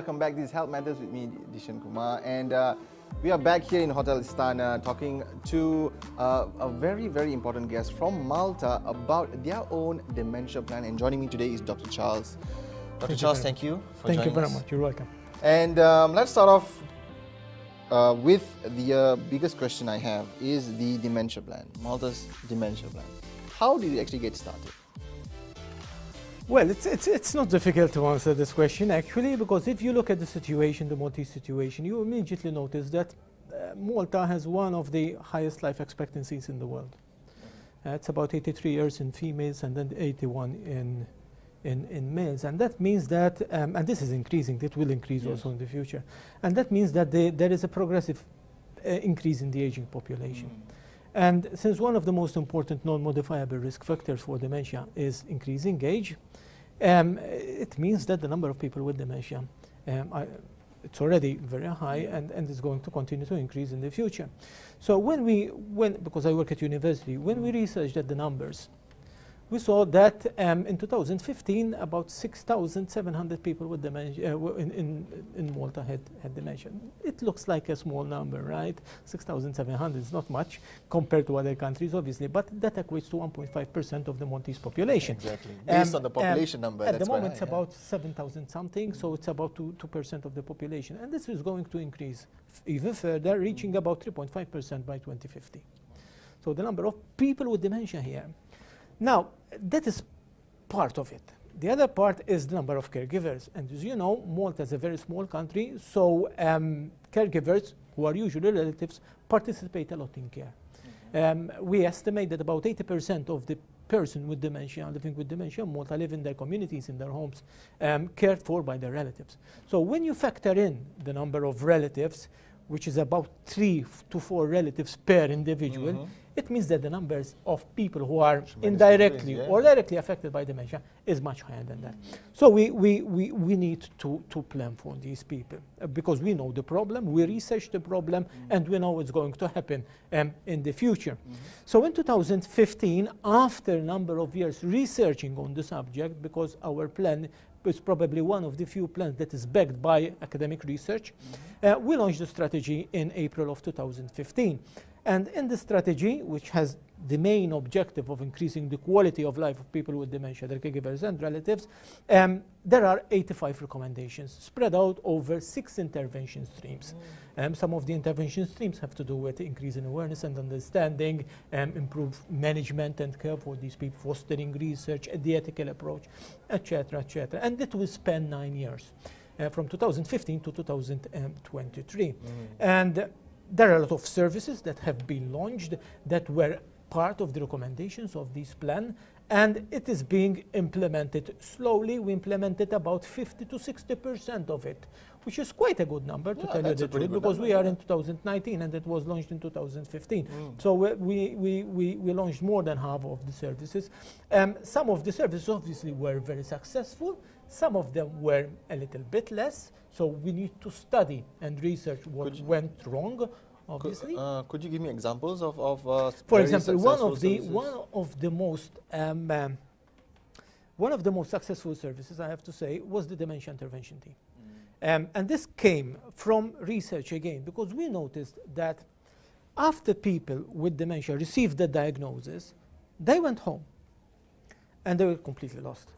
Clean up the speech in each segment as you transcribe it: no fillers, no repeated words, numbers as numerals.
welcome back. This is Health Matters with me, Dishen Kumar, and we are back here in Hotel Istana talking to a very, very important guest from Malta about their own dementia plan. And joining me today is Dr. Charles. Dr. Charles, thank you for joining us. Thank you very much. You're welcome. And let's start off with the biggest question I have is the dementia plan, Malta's dementia plan. How did it actually get started? Well, it's not difficult to answer this question actually, because if you look at the situation, the Maltese situation, you immediately notice that Malta has one of the highest life expectancies in the world. It's about 83 years in females and then 81 in males, and that means that, and this is increasing, it will increase also in the future, and that means that there is a progressive increase in the aging population. And since one of the most important non-modifiable risk factors for dementia is increasing age, it means that the number of people with dementia, it's already very high and is going to continue to increase in the future. So because I work at university, when we researched at the numbers, we saw that in 2015, about 6,700 people with dementia in Malta had dementia. It looks like a small number, right? 6,700 is not much compared to other countries, obviously, but that equates to 1.5% of the Maltese population. Exactly. Based on the population number, at the moment, it's about 7,000 something, so it's about 2% of the population. And this is going to increase even further, reaching about 3.5% by 2050. So the number of people with dementia here. Now, that is part of it. The other part is the number of caregivers. And as you know, Malta is a very small country, so caregivers, who are usually relatives, participate a lot in care. We estimate that about 80% of the person with dementia, living with dementia in Malta, live in their communities, in their homes, cared for by their relatives. So when you factor in the number of relatives, which is about 3 to 4 relatives per individual, it means that the numbers of people who are indirectly or directly affected by dementia is much higher than that. So we need to plan for these people because we know the problem, we research the problem, and we know what's going to happen in the future. So in 2015, after a number of years researching on the subject, because our plan is probably one of the few plans that is backed by academic research, we launched the strategy in April of 2015. And in the strategy, which has the main objective of increasing the quality of life of people with dementia, their caregivers and relatives, there are 85 recommendations spread out over 6 intervention streams. Some of the intervention streams have to do with increasing awareness and understanding, improve management and care for these people, fostering research, the ethical approach, etc., etc. And it will span 9 years, from 2015 to 2023. And there are a lot of services that have been launched that were part of the recommendations of this plan, and it is being implemented slowly. We implemented about 50 to 60% of it, which is quite a good number, to tell you the truth, because we are in 2019 and it was launched in 2015. So we launched more than half of the services. Some of the services obviously were very successful. Some of them were a little bit less. So we need to study and research what went wrong, obviously. Could you give me examples of for example, one of the most successful services, I have to say, was the dementia intervention team. And this came from research again, because we noticed that after people with dementia received the diagnosis, they went home and they were completely lost.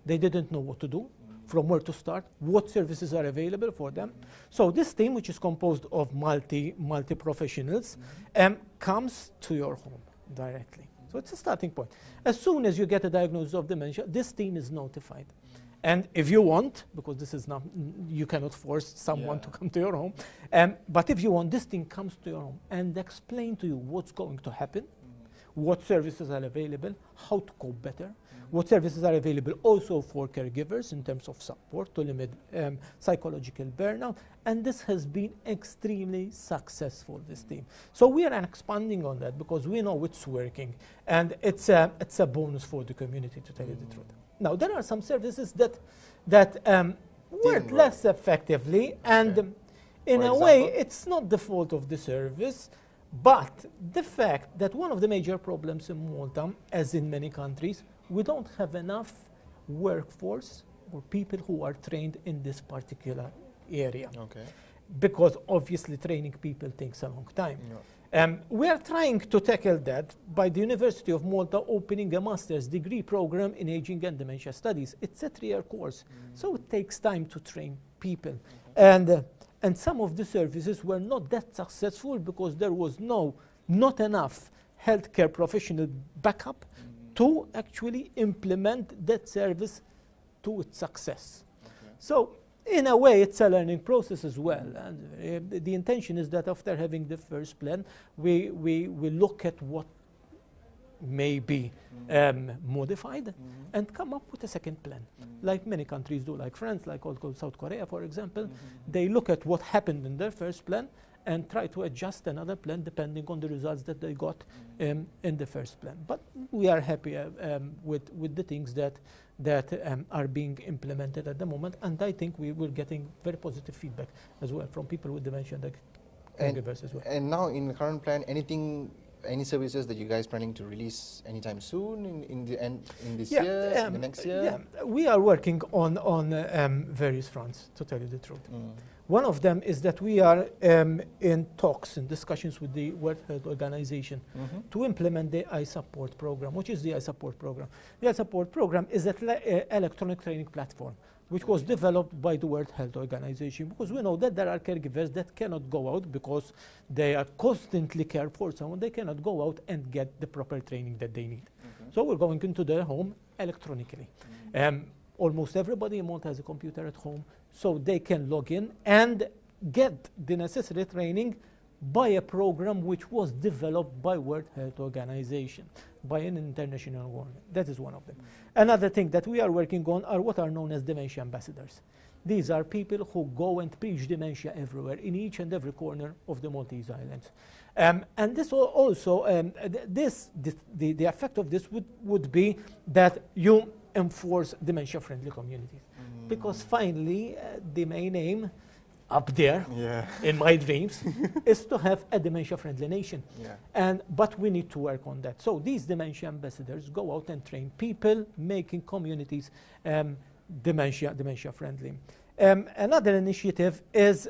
They didn't know what to do, from where to start, what services are available for them. So this team, which is composed of multi-professionals, comes to your home directly. So it's a starting point. As soon as you get a diagnosis of dementia, this team is notified. And if you want, because this is not, you cannot force someone to come to your home, but if you want, this team comes to your home and explain to you what's going to happen, what services are available, how to cope better, what services are available also for caregivers in terms of support to limit psychological burnout. And this has been extremely successful, this team. So we are expanding on that because we know it's working. And it's a bonus for the community, to tell you the truth. Now, there are some services that work less effectively. And in a way, it's not the fault of the service. But the fact that one of the major problems in Malta, as in many countries, we don't have enough workforce or people who are trained in this particular area. Okay. Because obviously training people takes a long time. Yeah. We are trying to tackle that by the University of Malta opening a master's degree program in aging and dementia studies. It's a 3-year course, so it takes time to train people. And some of the services were not that successful because there was not enough healthcare professional backup to actually implement that service to its success. Okay. So in a way, it's a learning process as well. And the intention is that after having the first plan, we look at what may be modified and come up with a second plan. Like many countries do, like France, like also South Korea, for example. They look at what happened in their first plan and try to adjust another plan depending on the results that they got in the first plan. But we are happy with the things that are being implemented at the moment, and I think we're getting very positive feedback as well from people with dementia and caregivers as well. And now in the current plan, any services that you guys planning to release anytime soon in this year, in the next year? Yeah, we are working on various fronts, to tell you the truth. One of them is that we are in talks and discussions with the World Health Organization to implement the iSupport program. Which is the iSupport program? The iSupport program is an electronic training platform which was developed by the World Health Organization, because we know that there are caregivers that cannot go out because they are constantly cared for someone. They cannot go out and get the proper training that they need. So we're going into their home electronically. Almost everybody in Malta has a computer at home, so they can log in and get the necessary training by a program which was developed by World Health Organization, by an international government. That is one of them. Another thing that we are working on are what are known as dementia ambassadors. These are people who go and preach dementia everywhere, in each and every corner of the Maltese islands. And this also, the effect of this would be that you enforce dementia-friendly communities. Because finally, the main aim up there in my dreams is to have a dementia-friendly nation. But we need to work on that. So these dementia ambassadors go out and train people, making communities dementia-friendly. Another initiative is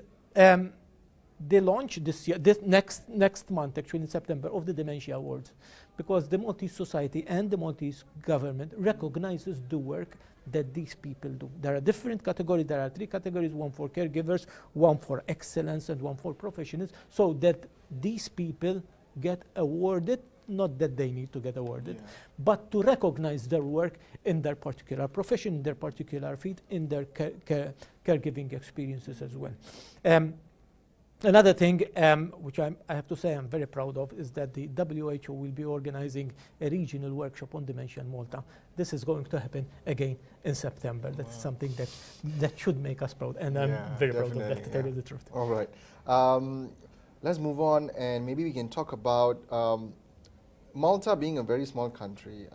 the launch this year, next month, actually in September, of the Dementia Awards, because the Maltese society and the Maltese government recognizes the work that these people do. There are different categories. There are 3 categories: one for caregivers, one for excellence, and one for professionals, so that these people get awarded, not that they need to get awarded, but to recognize their work in their particular profession, in their particular field, in their caregiving experiences as well. Another thing which I have to say I'm very proud of is that the WHO will be organizing a regional workshop on dementia in Malta. This is going to happen again in September. That's something that should make us proud, and I'm very proud of that, to tell you the truth. All right. Let's move on, and maybe we can talk about Malta being a very small country.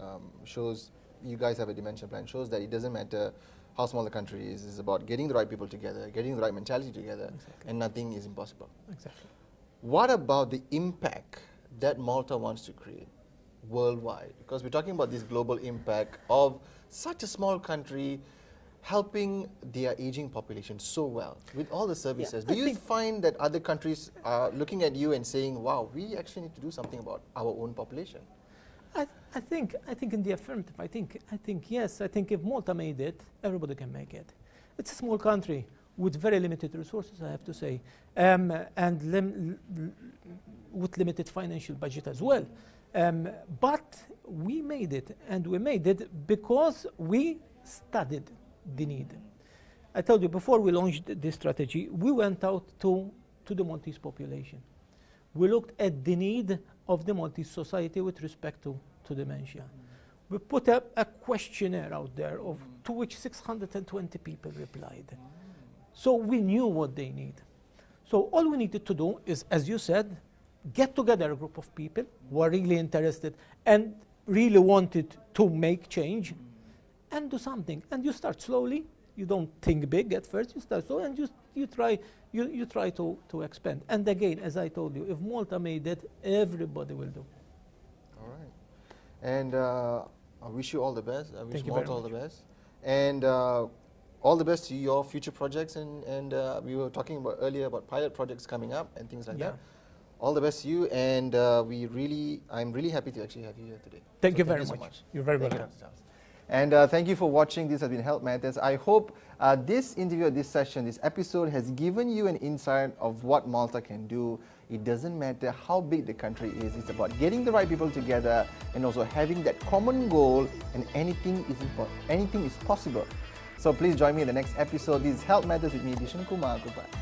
Shows you guys have a dementia plan. Shows that it doesn't matter how small the country is. It's about getting the right people together, getting the right mentality together, and nothing is impossible. Exactly. What about the impact that Malta wants to create worldwide? Because we're talking about this global impact of such a small country helping their aging population so well with all the services. Do you find that other countries are looking at you and saying, wow, we actually need to do something about our own population? I think in the affirmative, I think yes. I think if Malta made it, everybody can make it. It's a small country with very limited resources, I have to say, and with limited financial budget as well. But we made it, and we made it because we studied the need. I told you before we launched this strategy, we went out to the Maltese population. We looked at the need of the Maltese society with respect to dementia. We put up a questionnaire out there to which 620 people replied. So we knew what they need. So all we needed to do is, as you said, get together a group of people who are really interested and really wanted to make change and do something. And you start slowly. You don't think big at first. You start slow, and you try to expand. And again, as I told you, if Malta made it, everybody will do. All right. And I wish you all the best. I wish Thank you Malta very all the much. best. And all the best to your future projects, and we were talking about earlier about pilot projects coming up and things like that. All the best to you, and I'm really happy to actually have you here today. Thank you very much. You're very welcome. And thank you for watching. This has been Health Matters. I hope this interview, this session, this episode has given you an insight of what Malta can do. It doesn't matter how big the country is. It's about getting the right people together and also having that common goal, and anything is possible. So please join me in the next episode. This is Health Matters with me, Dishen Kumar. Goodbye.